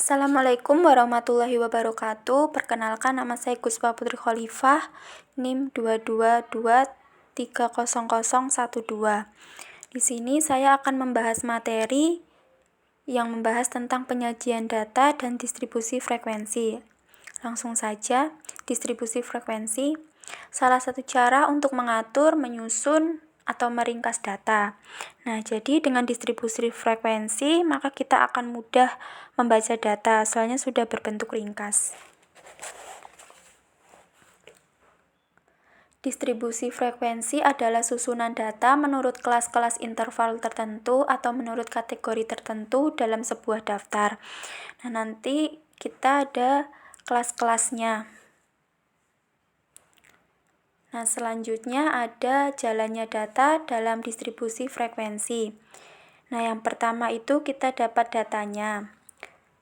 Assalamualaikum warahmatullahi wabarakatuh. Perkenalkan, nama saya Guspa Putri Khalifah, NIM 222230012. Di sini saya akan membahas materi yang membahas tentang penyajian data dan distribusi frekuensi. Langsung saja, distribusi frekuensi. Salah satu cara untuk mengatur, menyusun, atau meringkas data. Nah, jadi dengan distribusi frekuensi, maka kita akan mudah membaca data, soalnya sudah berbentuk ringkas. Distribusi frekuensi adalah susunan data menurut kelas-kelas interval tertentu atau menurut kategori tertentu dalam sebuah daftar. Nah, nanti kita ada kelas-kelasnya. Nah, selanjutnya ada jalannya data dalam distribusi frekuensi. Nah, yang pertama itu kita dapat datanya.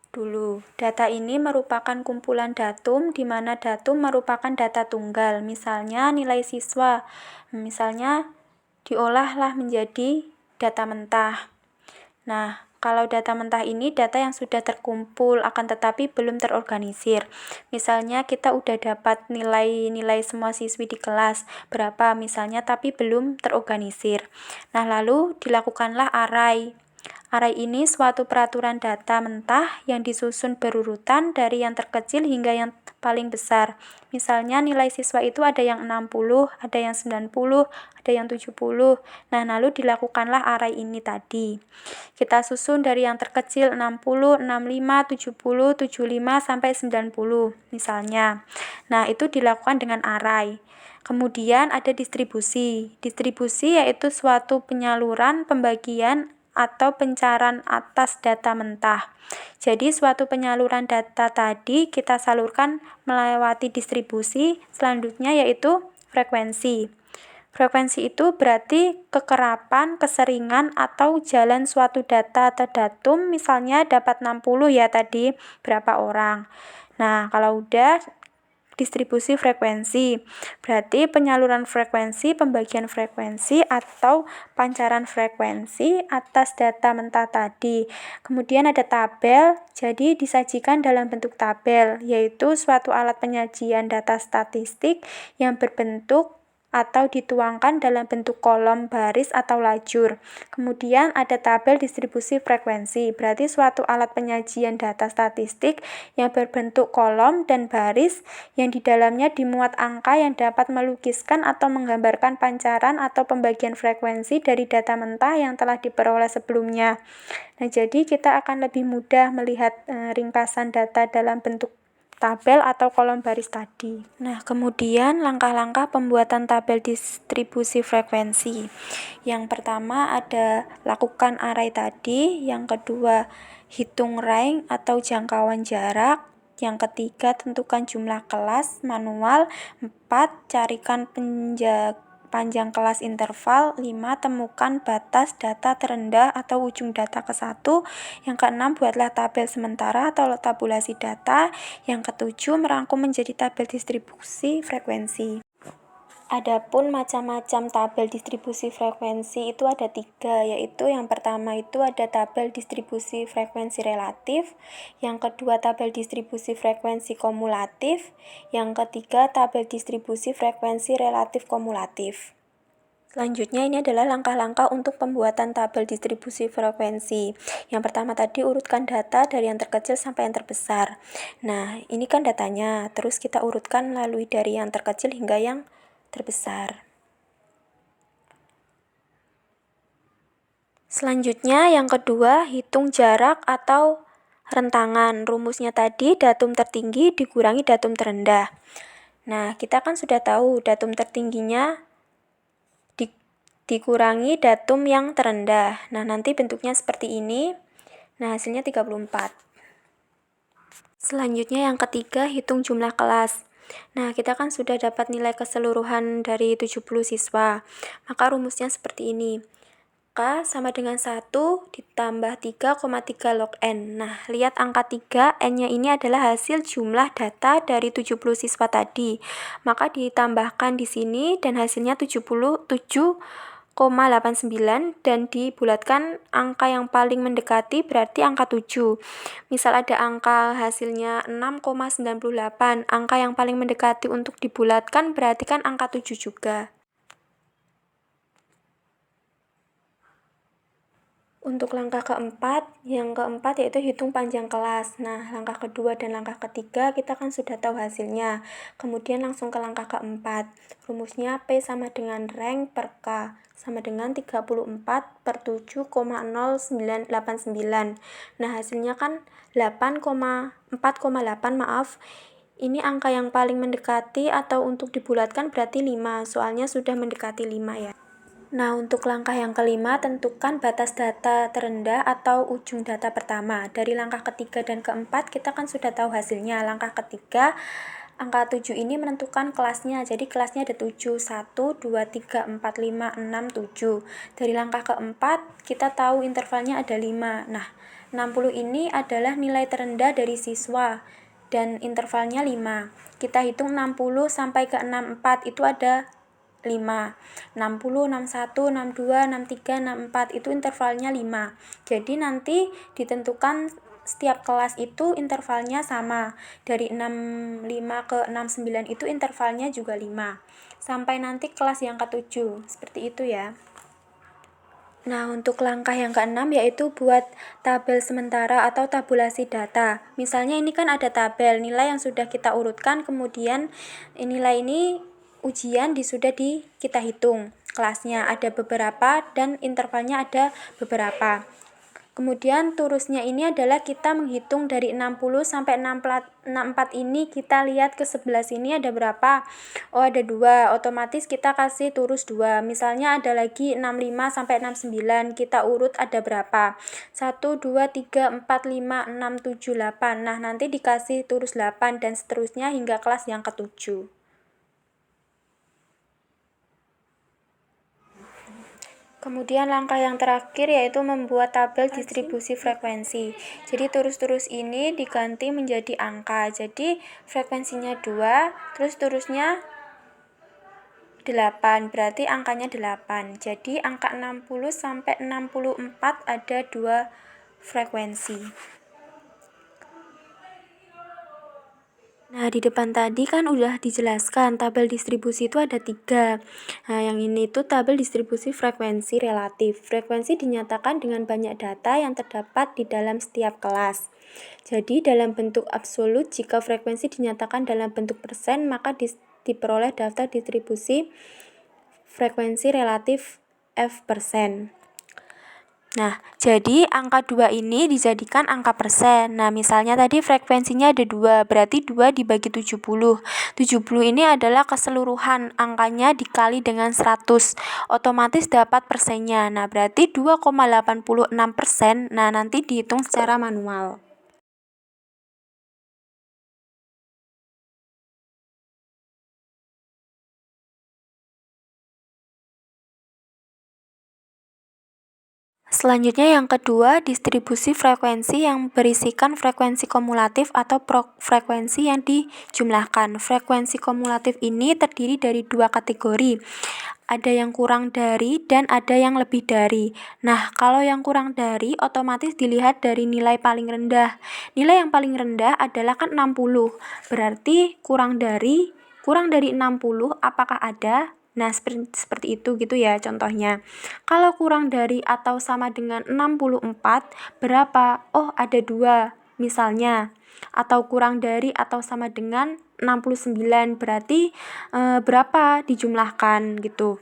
Dulu, data ini merupakan kumpulan datum di mana datum merupakan data tunggal. Misalnya nilai siswa. Misalnya diolahlah menjadi data mentah. Nah, kalau data mentah ini data yang sudah terkumpul akan tetapi belum terorganisir. Misalnya kita udah dapat nilai-nilai semua siswi di kelas berapa misalnya tapi belum terorganisir. Nah, lalu dilakukanlah array. Array ini suatu peraturan data mentah yang disusun berurutan dari yang terkecil hingga yang paling besar. Misalnya nilai siswa itu ada yang 60, ada yang 90, ada yang 70. Nah, lalu dilakukanlah array ini tadi. Kita susun dari yang terkecil 60, 65, 70, 75 sampai 90 misalnya. Nah, itu dilakukan dengan array. Kemudian ada distribusi. Distribusi yaitu suatu penyaluran, pembagian, atau pencarian atas data mentah. Jadi suatu penyaluran data tadi kita salurkan melewati distribusi, selanjutnya yaitu frekuensi. Frekuensi itu berarti kekerapan, keseringan, atau jalan suatu data atau datum, misalnya dapat 60 ya tadi, berapa orang. Nah, kalau udah distribusi frekuensi, berarti penyaluran frekuensi, pembagian frekuensi, atau pancaran frekuensi atas data mentah tadi. Kemudian ada tabel, jadi disajikan dalam bentuk tabel, yaitu suatu alat penyajian data statistik yang berbentuk atau dituangkan dalam bentuk kolom, baris, atau lajur. Kemudian ada tabel distribusi frekuensi, berarti suatu alat penyajian data statistik yang berbentuk kolom dan baris yang di dalamnya dimuat angka yang dapat melukiskan atau menggambarkan pancaran atau pembagian frekuensi dari data mentah yang telah diperoleh sebelumnya. Nah, jadi kita akan lebih mudah melihat ringkasan data dalam bentuk tabel atau kolom baris tadi. Nah, kemudian langkah-langkah pembuatan tabel distribusi frekuensi. Yang pertama ada lakukan array tadi, yang kedua hitung range atau jangkauan jarak, yang ketiga tentukan jumlah kelas manual, 4 carikan panjang kelas interval, 5 temukan batas data terendah atau ujung data ke-1, yang ke-6 buatlah tabel sementara atau tabulasi data, yang ke-7 merangkum menjadi tabel distribusi frekuensi. Adapun macam-macam tabel distribusi frekuensi itu ada 3, yaitu yang pertama itu ada tabel distribusi frekuensi relatif, yang kedua tabel distribusi frekuensi kumulatif, yang ketiga tabel distribusi frekuensi relatif kumulatif. Selanjutnya ini adalah langkah-langkah untuk pembuatan tabel distribusi frekuensi. Yang pertama tadi urutkan data dari yang terkecil sampai yang terbesar. Nah, ini kan datanya, terus kita urutkan melalui dari yang terkecil hingga yang terbesar. Selanjutnya yang kedua, hitung jarak atau rentangan. Rumusnya tadi datum tertinggi dikurangi datum terendah. Nah, kita kan sudah tahu datum tertingginya dikurangi datum yang terendah. Nah, nanti bentuknya seperti ini. Nah, hasilnya 34. Selanjutnya yang ketiga, hitung jumlah kelas. Nah, kita kan sudah dapat nilai keseluruhan dari 70 siswa. Maka rumusnya seperti ini. K sama dengan 1 ditambah 3,3 log N. Nah, lihat angka 3, N-nya ini adalah hasil jumlah data dari 70 siswa tadi. Maka ditambahkan di sini dan hasilnya 77,3 6,89 dan dibulatkan angka yang paling mendekati berarti angka 7. Misal ada angka hasilnya 6,98, angka yang paling mendekati untuk dibulatkan berarti kan angka 7 juga. Untuk langkah keempat, yang keempat yaitu hitung panjang kelas. Nah, langkah kedua dan langkah ketiga kita kan sudah tahu hasilnya. Kemudian langsung ke langkah keempat. Rumusnya P sama dengan rank per K sama dengan 34 per 7,0989. Nah, hasilnya kan 4,8 maaf. Ini angka yang paling mendekati atau untuk dibulatkan berarti 5, soalnya sudah mendekati 5 ya. Nah, untuk langkah yang kelima, tentukan batas data terendah atau ujung data pertama. Dari langkah ketiga dan keempat, kita kan sudah tahu hasilnya. Langkah ketiga, angka 7 ini menentukan kelasnya. Jadi kelasnya ada 7, 1, 2, 3, 4, 5, 6, 7. Dari langkah keempat, kita tahu intervalnya ada 5. Nah, 60 ini adalah nilai terendah dari siswa dan intervalnya 5. Kita hitung 60 sampai ke 64, itu ada 5, 60, 61, 62, 63, 64 itu intervalnya 5. Jadi nanti ditentukan setiap kelas itu intervalnya sama. Dari 65 ke 69 itu intervalnya juga 5. Sampai nanti kelas yang ke-7. Seperti itu ya. Nah, untuk langkah yang keenam yaitu buat tabel sementara atau tabulasi data. Misalnya ini kan ada tabel nilai yang sudah kita urutkan, kemudian nilai ini ujian kita hitung. Kelasnya ada beberapa dan intervalnya ada beberapa. Kemudian turusnya ini adalah kita menghitung dari 60 sampai 64 ini, kita lihat ke sebelah sini ada berapa. Oh, ada 2, otomatis kita kasih turus 2. Misalnya ada lagi 65 sampai 69, kita urut ada berapa. 1, 2, 3, 4, 5, 6, 7, 8. Nah, nanti dikasih turus 8 dan seterusnya hingga kelas yang ke-7. Kemudian langkah yang terakhir yaitu membuat tabel distribusi frekuensi. Jadi turus-turus ini diganti menjadi angka. Jadi frekuensinya 2, terus turusnya 8, berarti angkanya 8. Jadi angka 60 sampai 64 ada 2 frekuensi. Nah, di depan tadi kan udah dijelaskan tabel distribusi itu ada 3. Nah, yang ini itu tabel distribusi frekuensi relatif. Frekuensi dinyatakan dengan banyak data yang terdapat di dalam setiap kelas. Jadi, dalam bentuk absolut, jika frekuensi dinyatakan dalam bentuk persen, maka diperoleh daftar distribusi frekuensi relatif F persen. Nah, jadi angka 2 ini dijadikan angka persen. Nah, misalnya tadi frekuensinya ada 2, berarti 2 dibagi 70. 70 ini adalah keseluruhan, angkanya dikali dengan 100. Otomatis dapat persennya. Nah, berarti 2,86%. Nah, nanti dihitung secara manual. Selanjutnya yang kedua, distribusi frekuensi yang berisikan frekuensi kumulatif atau frekuensi yang dijumlahkan. Frekuensi kumulatif ini terdiri dari 2 kategori. Ada yang kurang dari dan ada yang lebih dari. Nah, kalau yang kurang dari otomatis dilihat dari nilai paling rendah. Nilai yang paling rendah adalah kan 60. Berarti kurang dari 60 apakah ada? Nah, seperti itu gitu ya contohnya. Kalau kurang dari atau sama dengan 64, berapa? Oh, ada 2 misalnya. Atau kurang dari atau sama dengan 69, berarti berapa dijumlahkan gitu.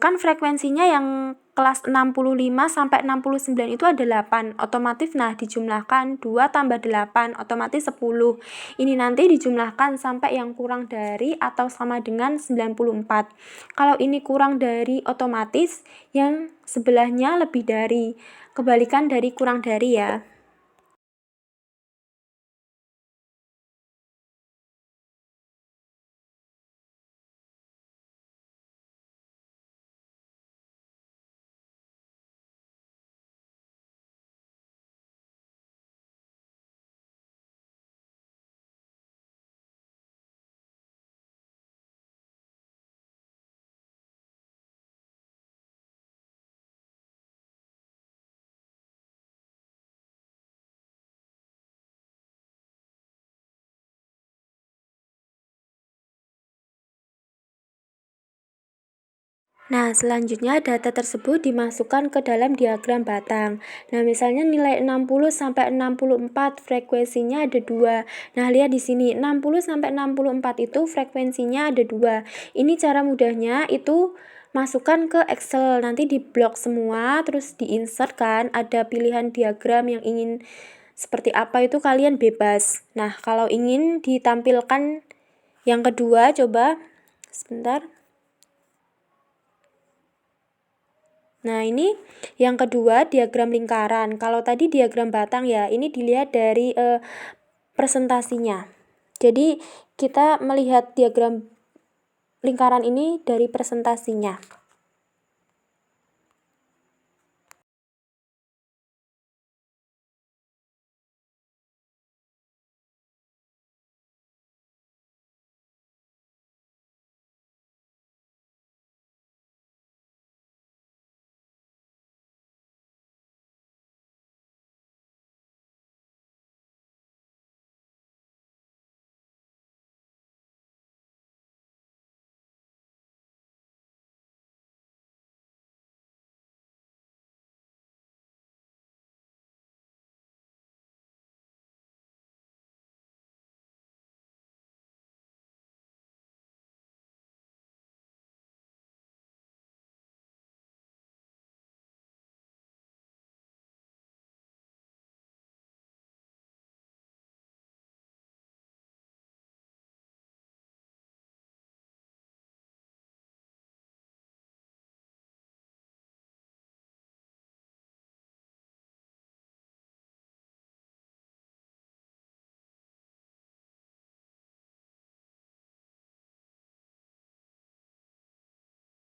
Kan frekuensinya yang kelas 65 sampai 69 itu ada 8, otomatis nah dijumlahkan 2 tambah 8, otomatis 10. Ini nanti dijumlahkan sampai yang kurang dari atau sama dengan 94. Kalau ini kurang dari, otomatis yang sebelahnya lebih dari. Kebalikan dari kurang dari ya. Nah, selanjutnya data tersebut dimasukkan ke dalam diagram batang. Nah, misalnya nilai 60 sampai 64 frekuensinya ada 2. Nah, lihat di sini 60 sampai 64 itu frekuensinya ada 2. Ini cara mudahnya itu masukkan ke Excel, nanti di blok semua, terus di-insert kan, ada pilihan diagram yang ingin seperti apa itu kalian bebas. Nah, kalau ingin ditampilkan yang kedua, coba sebentar. Nah, ini yang kedua diagram lingkaran. Kalau tadi diagram batang ya, ini dilihat dari presentasinya. Jadi, kita melihat diagram lingkaran ini dari presentasinya.